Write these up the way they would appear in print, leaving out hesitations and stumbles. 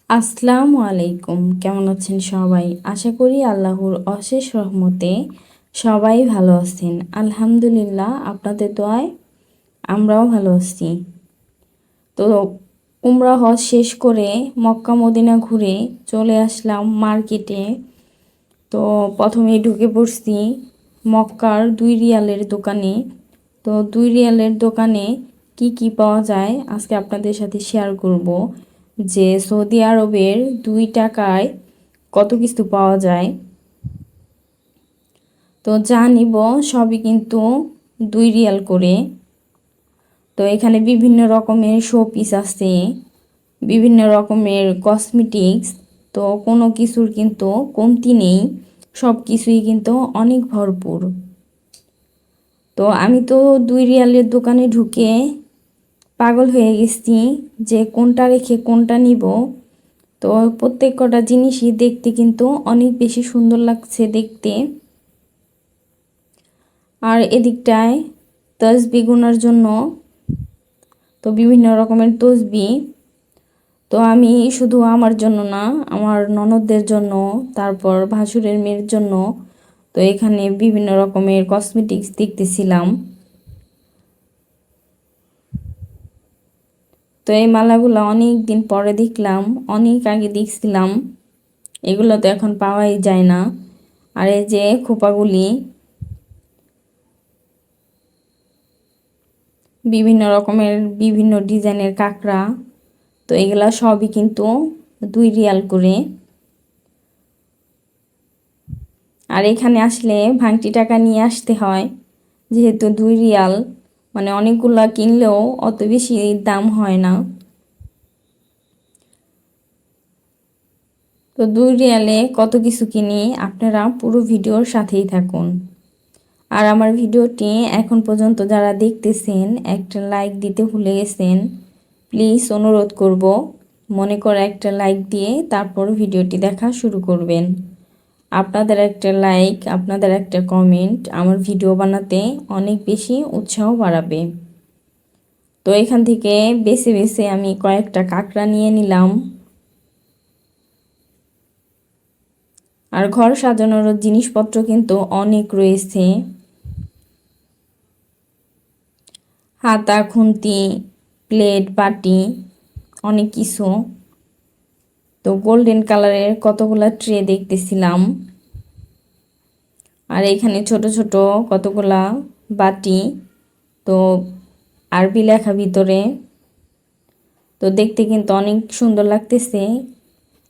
আসসালামু আলাইকুম, কেমন আছেন সবাই? আশা করি আল্লাহর অশেষ রহমতে সবাই ভালো আছেন। আলহামদুলিল্লাহ, আপনাদের দোয়ায় আমরাও ভালো আছি। তো উমরা হজ শেষ করে মক্কা মদিনা ঘুরে চলে আসলাম মার্কেটে। তো প্রথমে ঢুকে পড়ছি মক্কার 2 রিয়ালের দোকানে। তো 2 রিয়ালের দোকানে কি কি পাওয়া যায় আজকে আপনাদের সাথে শেয়ার করব, যে সৌদি আরবের 2 টাকায় কত কিছু পাওয়া যায়। তো যা নিব সবই কিন্তু 2 রিয়াল করে। তো এখানে বিভিন্ন রকমের শো পিস আছে, বিভিন্ন রকমের কসমেটিক্স। তো কোনো কিছুর কিন্তু কমতি নেই, সব কিছুই কিন্তু অনেক ভরপুর। তো আমি তো 2 রিয়ালের দোকানে ঢুকে পাগল হয়ে গেছি যে কোনটা রেখে কোনটা নিব। তো প্রত্যেক কটা জিনিসই দেখতে কিন্তু অনেক বেশি সুন্দর লাগছে দেখতে। আর এদিকটায় তসবি গোনার জন্য তো বিভিন্ন রকমের তসবি। তো আমি শুধু আমার জন্য না, আমার ননদদের জন্য, তারপর ভাসুরের মেয়ের জন্য তো এখানে বিভিন্ন রকমের কসমেটিক্স দেখতেছিলাম। তো এই মালাগুলো অনেক দিন পরে দেখলাম, অনেক আগে দেখছিলাম, এগুলো তো এখন পাওয়াই যায় না। আর এই যে খোপাগুলি, বিভিন্ন রকমের বিভিন্ন ডিজাইনের কাঁকড়া, তো এগুলা সবই কিন্তু 2 রিয়াল করে। আর এখানে আসলে ভাঙতি টাকা নিয়ে আসতে হয়, যেহেতু 2 রিয়াল মানে অনেকগুলা কিনলেও অত বেশি দাম হয় না। তো 2 রিয়ালে কত কিছু কিনি, আপনারা পুরো ভিডিওর সাথেই থাকুন। আর আমার ভিডিওটি এখন পর্যন্ত যারা দেখতেছেন একটা লাইক দিতে ভুলে গেছেন, প্লিজ অনুরোধ করব মনে করে একটা লাইক দিয়ে তারপর ভিডিওটি দেখা শুরু করবেন। আপনাদের একটা লাইক, আপনাদের একটা কমেন্ট আমার ভিডিও বানাতে অনেক বেশি উৎসাহ বাড়াবে। তো এখান থেকে বেছে বেছে আমি কয়েকটা কাঁকড়া নিয়ে নিলাম। আর ঘর সাজানোর জিনিসপত্র কিন্তু অনেক রয়েছে, হাতা খুন্তি প্লেট বাটি অনেক কিছু। তো গোল্ডেন কালারের কতগুলা ট্রে দেখতেছিলাম। আর এখানে ছোট ছোট কতগুলা বাটি, তো আরবি লেখা ভিতরে। তো দেখতে কিন্তু অনেক সুন্দর লাগতেছে,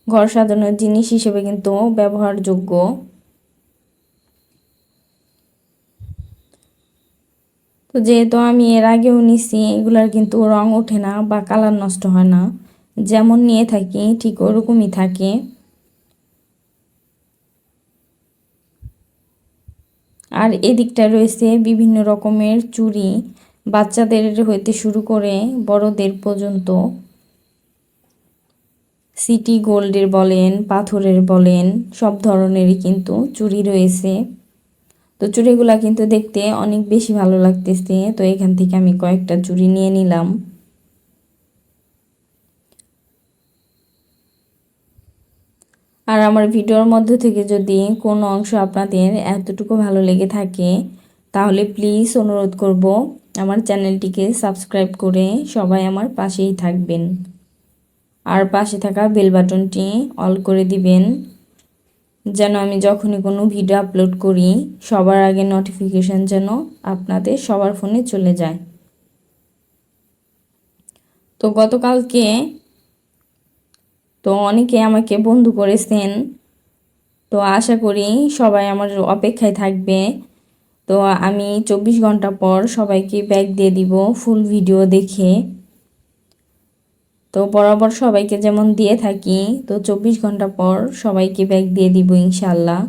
ঘর সাজানোর জিনিস হিসেবে কিন্তু ব্যবহারযোগ্য। তো যেহেতু আমি এর আগেও নিছি, এগুলার কিন্তু রং ওঠে না বা কালার নষ্ট হয় না, যেমন নিয়ে থাকি ঠিক ওরকমই থাকে। আর এদিকটা রয়েছে বিভিন্ন রকমের চুড়ি, বাচ্চাদের হইতে শুরু করে বড়দের পর্যন্ত। সিটি গোল্ডের বলেন, পাথরের বলেন, সব ধরনেরই কিন্তু চুড়ি রয়েছে। তো চুড়িগুলা কিন্তু দেখতে অনেক বেশি ভালো লাগতেছে, তো এখান থেকে আমি কয়েকটা চুড়ি নিয়ে নিলাম। আর আমার ভিডিওর মধ্যে থেকে যদি কোনো অংশ আপনাদের এতটুকু ভালো লেগে থাকে, তাহলে প্লিজ অনুরোধ করব আমার চ্যানেলটিকে সাবস্ক্রাইব করে সবাই আমার পাশেই থাকবেন। আর পাশে থাকা বেল বাটনটি অল করে দিবেন, যেন আমি যখনই কোনো ভিডিও আপলোড করি সবার আগে নোটিফিকেশান যেন আপনাদের সবার ফোনে চলে যায়। তো গতকালকে তো অনেকে আমাকে বন্ধু করেছেন, তো আশা করি সবাই আমার অপেক্ষায় থাকবে। তো আমি 24 ঘন্টা পর সবাইকে ব্যাগ দিয়ে দিব ফুল ভিডিও দেখে। তো বরাবর সবাইকে যেমন দিয়ে থাকি, তো 24 ঘন্টা পর সবাইকে ব্যাগ দিয়ে দিব ইনশাল্লাহ।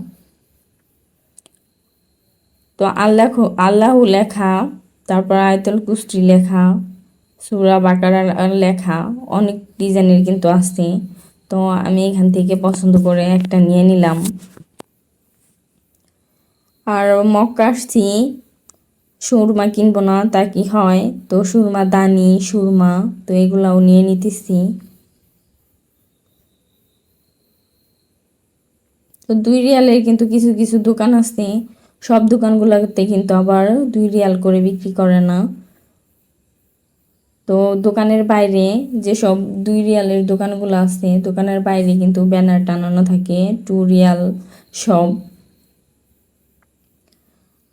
তো আল্লাহু লেখা, তারপর আয়াতুল কুরসি লেখা, সূরা বাকারা লেখা, অনেক ডিজাইনের কিন্তু আছে। তো আমি এখান থেকে পছন্দ করে একটা নিয়ে নিলাম। আর মক্কা আসছি, সুরমা কিনবো না তা কি হয়, তো সুরমা দানি সুরমা তো এগুলাও নিয়ে নিতেছি। তো 2 রিয়ালের কিন্তু কিছু কিছু দোকান আছে, সব দোকানগুলোতে কিন্তু আবার 2 রিয়াল করে বিক্রি করে না। তো দোকানের বাইরে যেসব 2 রিয়ালের দোকানগুলো আছে, দোকানের বাইরে কিন্তু ব্যানার টানানো থাকে 2 রিয়াল সব।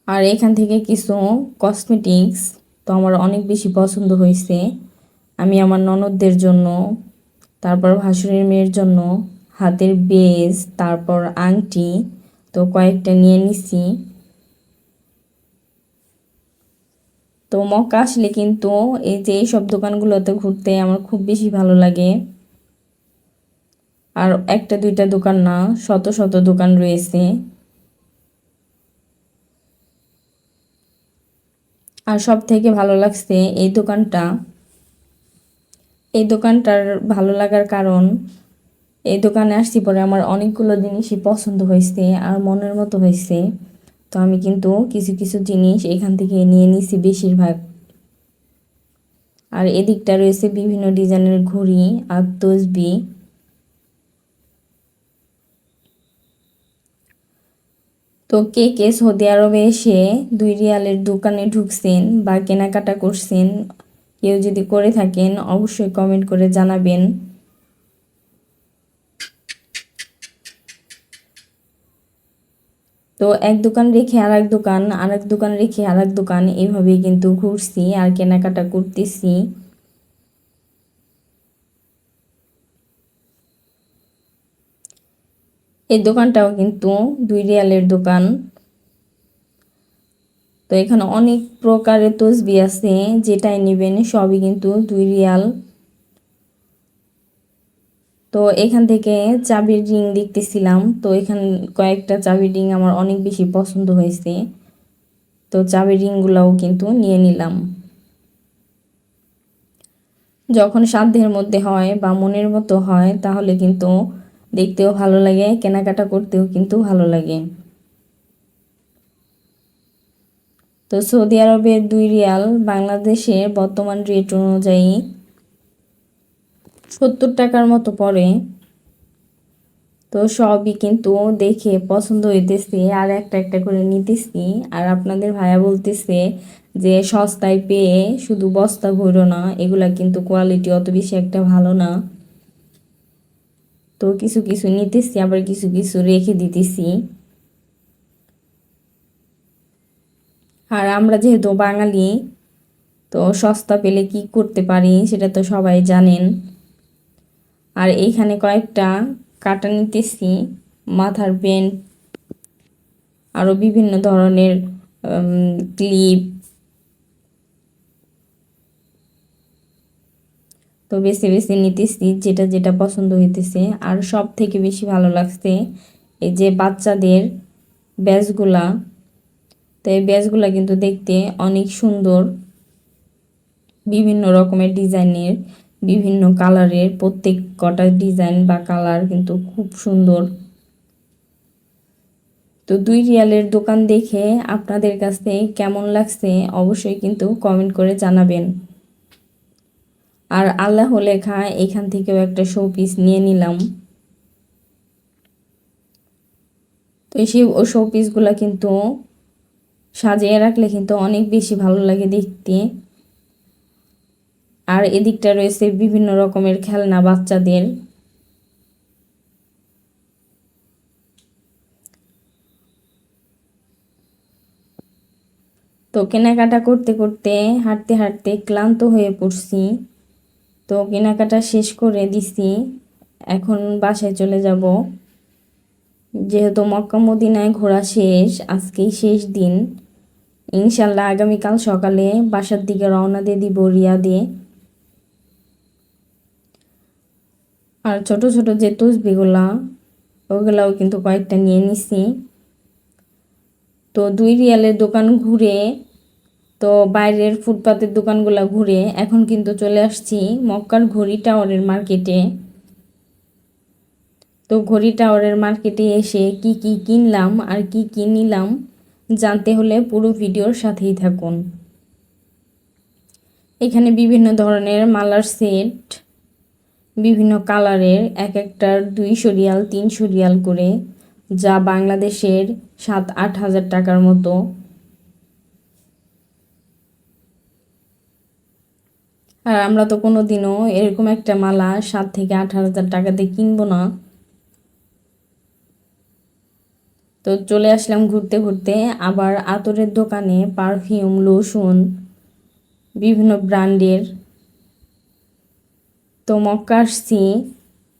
আর এখান থেকে কিছু কসমেটিক্স তো আমার অনেক বেশি পছন্দ হয়েছে। আমি আমার ননদদের জন্য, তারপর ভাসুরের মেয়ের জন্য হাতের বেজ, তারপর আংটি তো কয়েকটা নিয়ে নিছি। তো মক্কা আসলে কিন্তু এই যে এইসব দোকানগুলোতে ঘুরতে আমার খুব বেশি ভালো লাগে। আর একটা দুইটা দোকান না, শত শত দোকান রয়েছে। আর সব থেকে ভালো লাগছে এই দোকানটার ভালো লাগার কারণ, এই দোকানে আসছি পরে আমার অনেকগুলো জিনিসই পছন্দ হয়েছে আর মনের মতো হয়েছে। তো আমি কিন্তু কিছু কিছু জিনিস এখান থেকে নিয়ে নিছি বেশিরভাগ। আর এদিকটা রয়েছে বিভিন্ন ডিজাইনের ঘড়ি আর তসবি। তো কে কে সৌদি আরবে এসে 2 রিয়ালের দোকানে ঢুকছেন বা কেনাকাটা করছেন, কেউ যদি করে থাকেন অবশ্যই কমেন্ট করে জানাবেন। তো এক দোকান রেখে আরেক দোকান, আরেক দোকান রেখে আরেক দোকান, এইভাবেই কিন্তু ঘুরছি আর কেনাকাটা করতেছি। এই দোকানটাও কিন্তু 2 রিয়ালের দোকান। তো এখানে অনেক প্রকারের তসবি আছে, যেটাই নেবেন সবই কিন্তু 2 রিয়াল। তো এখান থেকে চাবির রিং দেখতেছিলাম, তো এখানে কয়েকটা চাবির রিং আমার অনেক বেশি পছন্দ হয়েছে। তো চাবির রিংগুলোও কিন্তু নিয়ে নিলাম। যখন সাধ্যের মধ্যে হয় বা মনের মতো হয় তাহলে কিন্তু দেখতেও ভালো লাগে, কেনাকাটা করতেও কিন্তু ভালো লাগে। তো সৌদি আরবের 2 রিয়াল বাংলাদেশের বর্তমান রেট অনুযায়ী 70 টাকার মতো পড়ে। তো সবই কিন্তু দেখে পছন্দ হইতেছে আর একটা একটা করে নিতেছি। আর আপনাদের ভাইয়া বলতেছে যে সস্তায় পেয়ে শুধু বস্তা ভরো না, এগুলা কিন্তু কোয়ালিটি অত বেশি একটা ভালো না। তো কিছু কিছু নিতেছি, আবার কিছু কিছু রেখে দিতেছি। আর আমরা যেহেতু বাঙালি, তো সস্তা পেলে কি করতে পারি সেটা তো সবাই জানেন। আর এইখানে কয়েকটা কাটা নিতেছি, মাথার বেল্ট, আরও বিভিন্ন ধরনের ক্লিপ। তো বেছে বেছে নিতেছি যেটা যেটা পছন্দ হইতেছে। আর সব থেকে বেশি ভালো লাগছে এই যে বাচ্চাদের ব্যাজগুলা। তো এই ব্যাজগুলা কিন্তু দেখতে অনেক সুন্দর, বিভিন্ন রকমের ডিজাইনের, বিভিন্ন কালারের, প্রত্যেক কটা ডিজাইন বা কালার কিন্তু খুব সুন্দর। তো 2 রিয়ালের দোকান দেখে আপনাদের কাছে কেমন লাগছে অবশ্যই কিন্তু কমেন্ট করে জানাবেন। আর আল্লাহ লেখা এখান থেকেও একটা শো পিস নিয়ে নিলাম। তো সেই শো পিসগুলো কিন্তু সাজিয়ে রাখলে কিন্তু অনেক বেশি ভালো লাগে দেখতে। আর এদিকটা রয়েছে বিভিন্ন রকমের খেলনা বাচ্চাদের। তো কেনাকাটা করতে করতে হাঁটতে হাঁটতে ক্লান্ত হয়ে পড়ছি। তো কেনাকাটা শেষ করে দিছি, এখন বাসায় চলে যাব। যেহেতু মক্কা মদিনায় ঘোরা শেষ, আজকেই শেষ দিন। ইনশাল্লাহ আগামীকাল সকালে বাসার দিকে রওনা দিয়ে দিব রিয়াদে। আর ছোট ছোট যে তসবিগুলা, ওগুলাও কিন্তু কয়েকটা নিয়ে নিছি। তো 2 রিয়ালের দোকান ঘুরে, তো বাইরের ফুটপাতের দোকানগুলো ঘুরে এখন কিন্তু চলে আসছি মক্কার ঘড়ি টাওয়ারের মার্কেটে। তো ঘড়ি টাওয়ারের মার্কেটে এসে কি কি কিনলাম আর কি কি নিলাম জানতে হলে পুরো ভিডিওর সাথেই থাকুন। এখানে বিভিন্ন ধরনের মালার সেট, বিভিন্ন কালারের, এক একটার 200 রিয়াল 300 রিয়াল করে, যা বাংলাদেশের 7-8 হাজার টাকার মতো। আর আমরা তো কোনো দিনও এরকম একটা মালা 7 থেকে 8 হাজার টাকাতে কিনবো না। তো চলে আসলাম ঘুরতে ঘুরতে আবার আতরের দোকানে, পারফিউম, লোশন, বিভিন্ন ব্র্যান্ডের। তো মক্কা আসছি,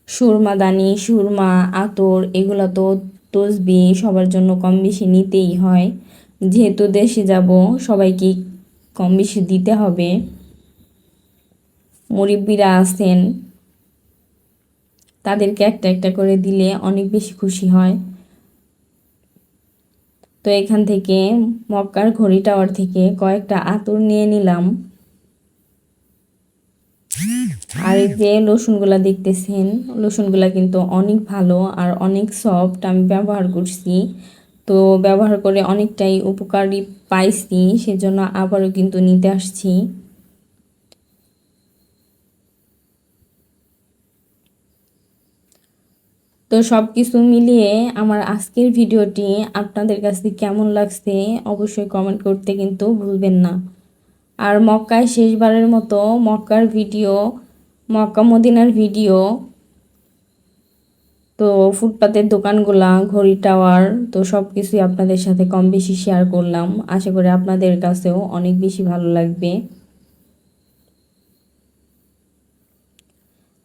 সুরমাদানি, সুরমা, আতর এগুলো তো তসবি সবার জন্য কম বেশি নিতেই হয়, যেহেতু দেশে যাব সবাইকে কম বেশি দিতে হবে। মুরব্বিরা আছেন, তাদেরকে একটা একটা করে দিলে অনেক বেশি খুশি হয়। তো এখান থেকে মক্কার ঘড়ি টাওয়ার থেকে কয়েকটা আতর নিয়ে নিলাম। আর এই যে লোশনগুলা দেখতেছেন, লোশনগুলা কিন্তু অনেক ভালো আর অনেক সফট, আমি ব্যবহার করছি। তো ব্যবহার করে অনেকটাই উপকারী পাইছি, সেজন্য আবারও কিন্তু নিতে আসছি। তো সব কিছু মিলিয়ে আমার আজকের ভিডিওটি আপনাদের কাছে কেমন লাগছে অবশ্যই কমেন্ট করতে কিন্তু ভুলবেন না। আর মক্কায় শেষবারের মতো মক্কার ভিডিও, মক্কা মদিনার ভিডিও, তো ফুটপাতের দোকানগুলা, ঘড়ি টাওয়ার, তো সব কিছুই আপনাদের সাথে কম বেশি শেয়ার করলাম। আশা করি আপনাদের কাছেও অনেক বেশি ভালো লাগবে।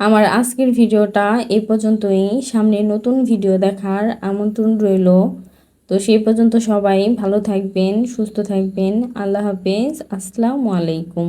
আমার আজকের ভিডিওটা এই পর্যন্তই। সামনে নতুন ভিডিও দেখার আমন্ত্রণ রইল। তো সেই পর্যন্ত সবাই ভালো থাকবেন, সুস্থ থাকবেন। আল্লাহ হাফেজ, আসসালামু আলাইকুম।